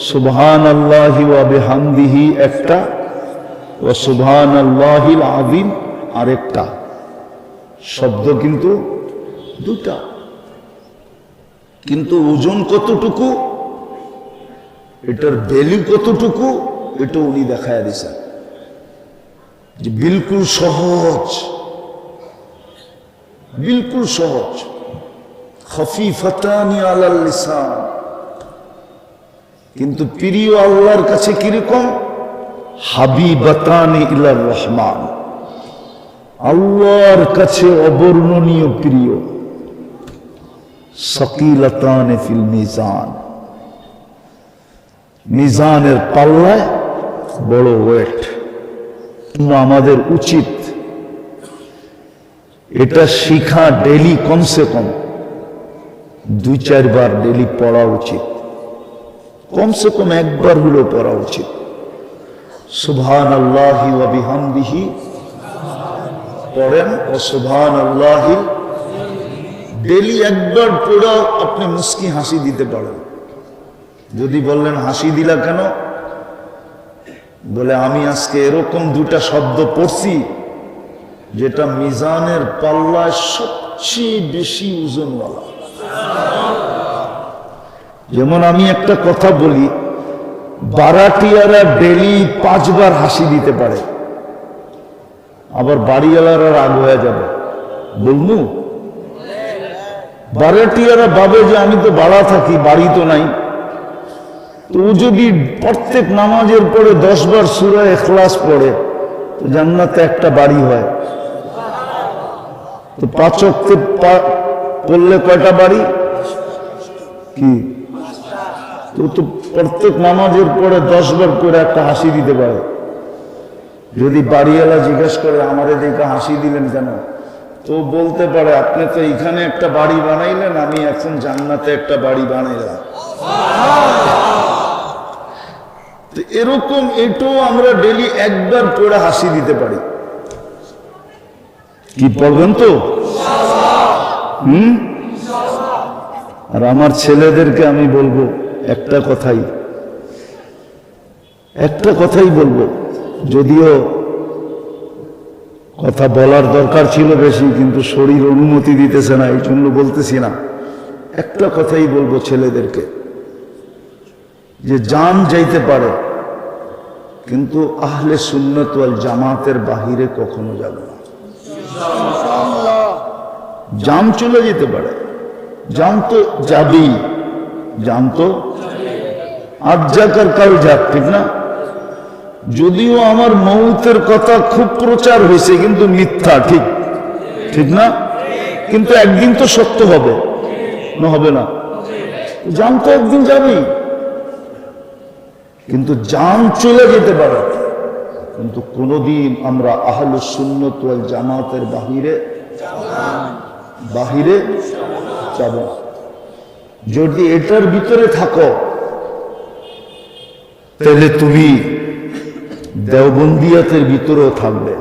সুবহানাল্লাহি ওয়া বিহামদিহি একটা, ওয়া সুবহানাল্লাহিল আযীম আরেকটা। শব্দ কিন্তু দুটা, কিন্তু ওজন কতটুকু, এটার ভ্যালু কতটুকু, এটা উনি দেখায় দিয়েছেন যে বিলকুল সহজ, বিলকুল সহজ। খফিফাতানি আলাল লিসান, কিন্তু প্রিয় আল্লাহর কাছে কিরকম? হাবিবাতানি ইলার রহমান, আল্লাহর কাছে অবর্ণনীয় প্রিয়। সাকিলাতানি ফিল মিজান, মিজানের পাল্লায় বড় ওয়েট। আমাদের উচিত এটা শিখা, ডেলি কমসে কম 2-4 বার ডেলি পড়া উচিত, কমসে কম একবার হলেও পড়া উচিত। সুবহানাল্লাহি ওয়া বিহামদিহি পড়েন, ও সুবহানাল্লাহি ডেলি একবার পড়া আপনি মুস্কি হাসি দিতে পারেন। যদি বললেন হাসি দিলা কেন? বলে আমি আজকে এরকম দুটা শব্দ পড়ছি যেটা মিজানের পাল্লায় সবচেয়ে বেশি ওজনওয়ালা। যেমন আমি একটা কথা বলি, বারাটিয়ারা ডেলি 5 বার হাসি দিতে পারে, আবার বাড়িওয়ালারা রাগ হয়ে যাবে। বলবো বারাটিয়ারা ভাবে যে আমি তো ভাড়া থাকি, বাড়ি তো নাই। তো ও যদি প্রত্যেক নামাজের পরে 10 বার সূরা ইখলাস পড়ে, তো জান্নাতে একটা বাড়ি হয়। তো 5 ওয়াক্ত পড়লে কয়টা বাড়ি? কি তো তো প্রত্যেক নামাজের পরে 10 বার করে একটা হাসি দিতে পারে। যদি বাড়িওয়ালা জিজ্ঞেস করে আমারে দেখে হাসি দিলেন কেন, তো বলতে পারে আপনি তো এখানে একটা বাড়ি বানাইলেন, আমি এখন জান্নাতে একটা বাড়ি বানাইলাম। তো এরকম এটাও আমরা ডেলি একবার পড়ে হাসি দিতে পারি। কি পড়বেন তো? আর আমার ছেলেদেরকে আমি বলবো একটা কথাই বলবো, যদিও কথা বলার দরকার ছিল বেশি, কিন্তু শরীর অনুমতি দিতেছে না, এই জন্য বলতেছি না। একটা কথাই বলবো ছেলেদেরকে, যে জান যাইতে পারে কিন্তু আহলে সুন্নাত ওয়াল জামাতের বাহিরে কখনো যাবে না। জান চলে যেতে পারে, জান তো যাবেই, জান তো আজ যাক আর কাল যাক, ঠিক না? যদিও আমার মৌতের কথা খুব প্রচার হয়েছে কিন্তু মিথ্যা, ঠিক ঠিক না? কিন্তু একদিন তো সত্য হবে, না হবে না? জান তো একদিন যাবেই, কিন্তু জান চলে যেতে পারে, কিন্তু কোনদিন আমরা আহলুস সুন্নাত ওয়াল জামাতের বাহিরে যাব না। যদি এটার ভিতরে থাকো তাহলে তুমি দেওবন্দিয়াতের ভিতরেও থাকবে।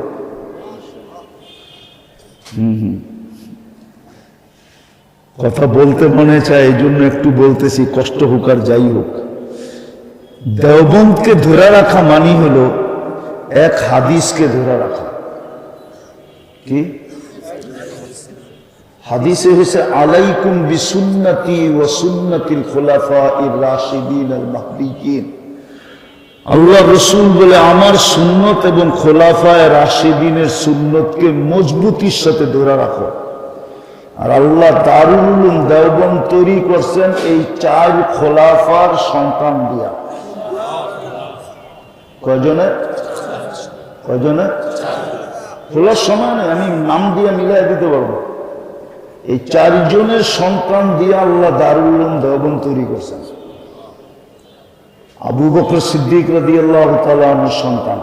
কথা বলতে মনে চায়, এই জন্য একটু বলতেছি, কষ্ট হোক আর যাই হোক। দেওবন্দকে ধরে রাখা মানি হলো এক হাদিসকে ধরে রাখা। কি হাদিসে হয়েছে, আলাইকুম বিসুন্নতি ওয়া সুন্নাতিল খুলাফাইর রাশিদিন আল মাহদিয়িন। আল্লাহ রসুল বলে আমার সুন্নত এবং খোলাফায়ে রাশিদিনের সুন্নতকে মজবুতির সাথে ধরে রাখো। আর আল্লাহ দারুল উলুম দেওবন্দ তৈরি করছেন এই 4 খোলাফার সন্তান দিয়া। কয়জনে খোলার সময় নেই, আমি নাম দিয়ে মিলাই দিতে পারবো। এই 4 জনের সন্তান দিয়ে আল্লাহ দারুল উলুম দেওবন্দ তৈরি করছেন। আবু বকর সিদ্দিক রাদিয়াল্লাহু তাআলা আনহুর সন্তান,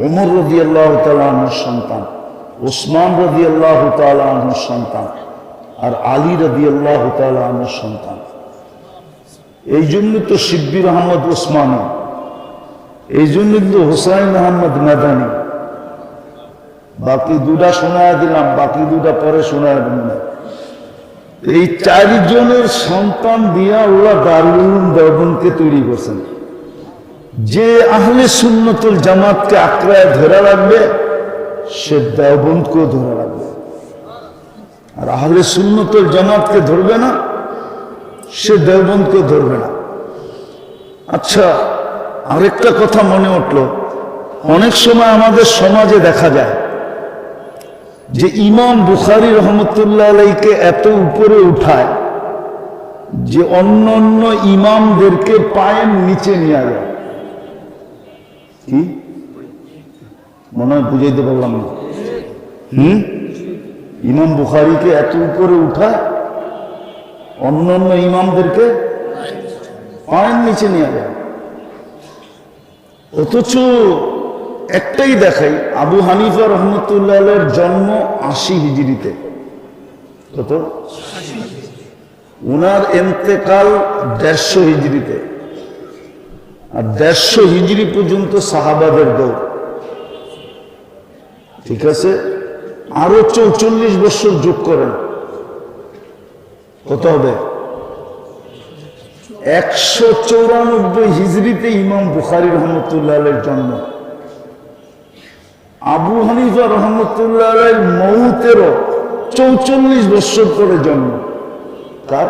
ওমর রাদিয়াল্লাহু তাআলা আনহুর সন্তান, ওসমান রাদিয়াল্লাহু তাআলা আনহুর সন্তান, আর আলী রাদিয়াল্লাহু তাআলা আনহুর সন্তান। এই জন্য তো শিব্বির আহমদ ওসমানী, এই জন্য তো হুসাইন আহমদ মাদানী। বাকি 2টা শোনায় দিলাম, বাকি 2টা পরে শোনায় দেবেন। এই 4 জনের সন্তান দিয়ে আল্লাহ দারুল উলুম দেওবন্দকে তৈরি করছেন। যে আহলে সুন্নতুল জামাতকে আঁকড়ায় ধরে রাখবে সে দেওবন্দকেও ধরে রাখবে, আর আহলে সুন্নতুল জামাতকে ধরবে না সে দেওবন্দকেও ধরবে না। আচ্ছা, আরেকটা কথা মনে উঠল, অনেক সময় আমাদের সমাজে দেখা যায় যে ইমাম বুখারী রহমতুল্লাহ আলাইহিকে এত উপরে উঠায় যে অন্য অন্য ইমামদেরকে পায়ের নিচে নিয়ে যায়। কি মনে হয় বুঝাইতে পারলাম না? ইমাম বুখারীকে এত উপরে উঠায় অন্য অন্য ইমামদেরকে পায়ের নিচে নিয়ে যায়। অথচ একটাই দেখাই, আবু হানিফা রহমতুল্লাহ আলাইহির জন্ম 80 হিজরিতে। কত? উনার ইন্তেকাল 150 হিজরিতে। আর 150 হিজরি পর্যন্ত সাহাবাদের দৌড়, ঠিক আছে? আরো 44 বছর যোগ করেন, কত হবে? 194 হিজরিতে ইমাম বুখারী রহমতুল্লাহ আলাইহির জন্ম। আবু হানিফা রহমতুল্লাহ আলাইহির মৌতেরও 44 বছর পরে জন্ম। কার?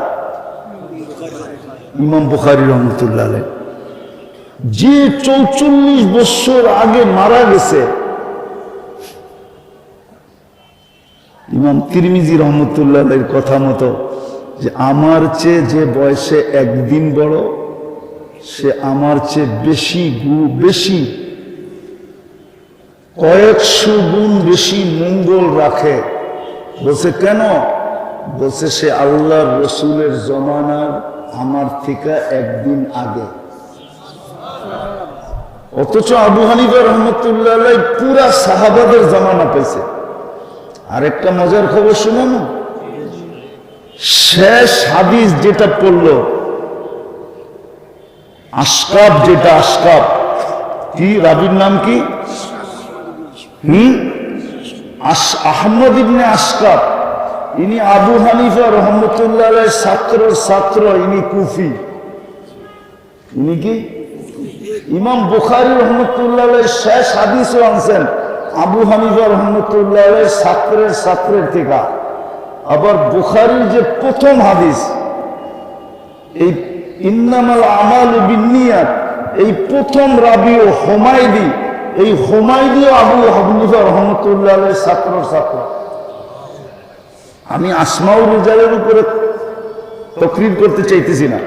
ইমাম বুখারী রহমতুল্লাহ আলাইহি। যে 44 বছর আগে মারা গেছে, ইমাম তিরমিজি রহমতুল্লাহ আলাইহির কথা মতো, যে আমার চেয়ে যে বয়সে 1 দিন বড় সে আমার চেয়ে বেশি কয়েকশো গুণ বেশি মঙ্গল রাখে। বলছে কেন? বলছে সে আল্লাহর রসুলের জমানার আমার থেকে একদিন আগে। অথচ আবু হানিফা রহমতুল্লাহ আলাইহি পুরা সাহাবাদের জামানা পেয়েছে। আরেকটা মজার খবর শুনানো, শেষ হাদিস যেটা পড়লো আশকাব, যেটা আশকাব কি রাবির নাম কি, আহমদ ইবনে আশকাব, ইনি আবু হানিফা রহমতুল্লাহ আলাইহির ছাত্র, ইনি কুফি। ইনি কি ইমাম বুখারী রহমতুল্লাহ আলাইহির শেষ হাদিসও আনছেন আবু হানিফা রহমতুল্লাহ আলাইহির ছাত্রের থেকে। আবার বুখারীর যে প্রথম হাদিস এই ইন্নামাল আমালু বিন্নিয়াত, এই প্রথম রাবি ও হুমায়দি, এই হুমায়দিও আবু হানিফা রহমতুল্লাহ আলাইহির ছাত্র। আমি আসমাউল রিজালের উপরে তকরির করতে চাইতেছি না,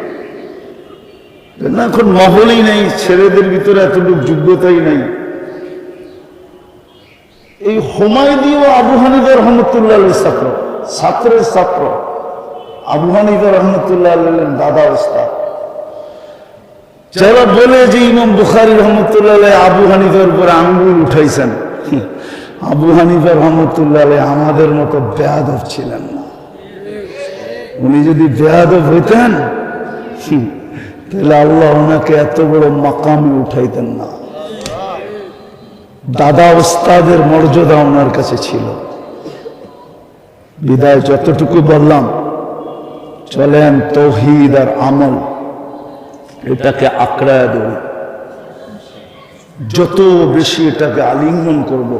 এখন মহলই নেই, ছেলেদের ভিতরে এতটুকু যোগ্যতাই নাই। এই হুমায়দিও আবু হানিফা রহমতুল্লাহ আলাইহির ছাত্র আবু হানিফা রহমতুল্লাহ আলাইহির দাদা ওস্তাদ। যারা বলে যে ইমাম বুখারী রহমতুল্লাহ আলাইহি আবু হানিফার উপরে আঙ্গুল উঠাইছেন, আবু হানিফা রহমতুল্লাহ আলাইহি আমাদের মতো বেয়াদব ছিলেন না। উনি যদি বেয়াদব হইতেন তাহলে আল্লাহ ওনাকে এত বড় মাকামে উঠাইতেন না। দাদা ওস্তাদের মর্যাদা ওনার কাছে ছিল। বিদায় যতটুকু বললাম, চলেন তাওহীদ আর আমল এটাকে আঁকড়ায় ধরি। যত বেশি এটাকে আলিঙ্গন করব,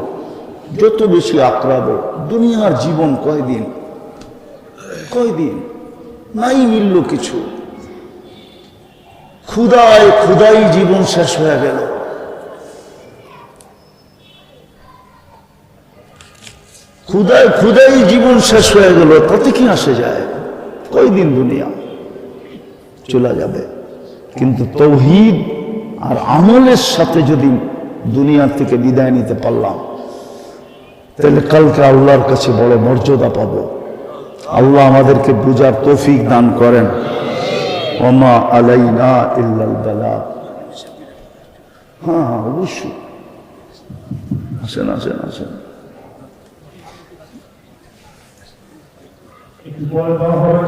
যত বেশি আঁকড়াবো। দুনিয়ার জীবন কয়দিন নাই, মিলল কিছু। ক্ষুদাই জীবন শেষ হয়ে গেল। ক্ষুদাই জীবন শেষ হয়ে গেল, তাতে কি আসে যায়? কয়দিন দুনিয়া চলে যাবে। কিন্তু তাওহীদ আর আমলের সাথে যদি দুনিয়া থেকে বিদায় নিতে পারলাম, তাহলে কালকে আল্লাহর কাছে বড় মর্যাদা পাবো। আল্লাহ আমাদেরকে বুঝার তৌফিক দান করেন। ওমা আলাইনা ইল্লাল বালাগ। হ্যাঁ, অবশ্যই আসেন। পরে দেওয়া হবে।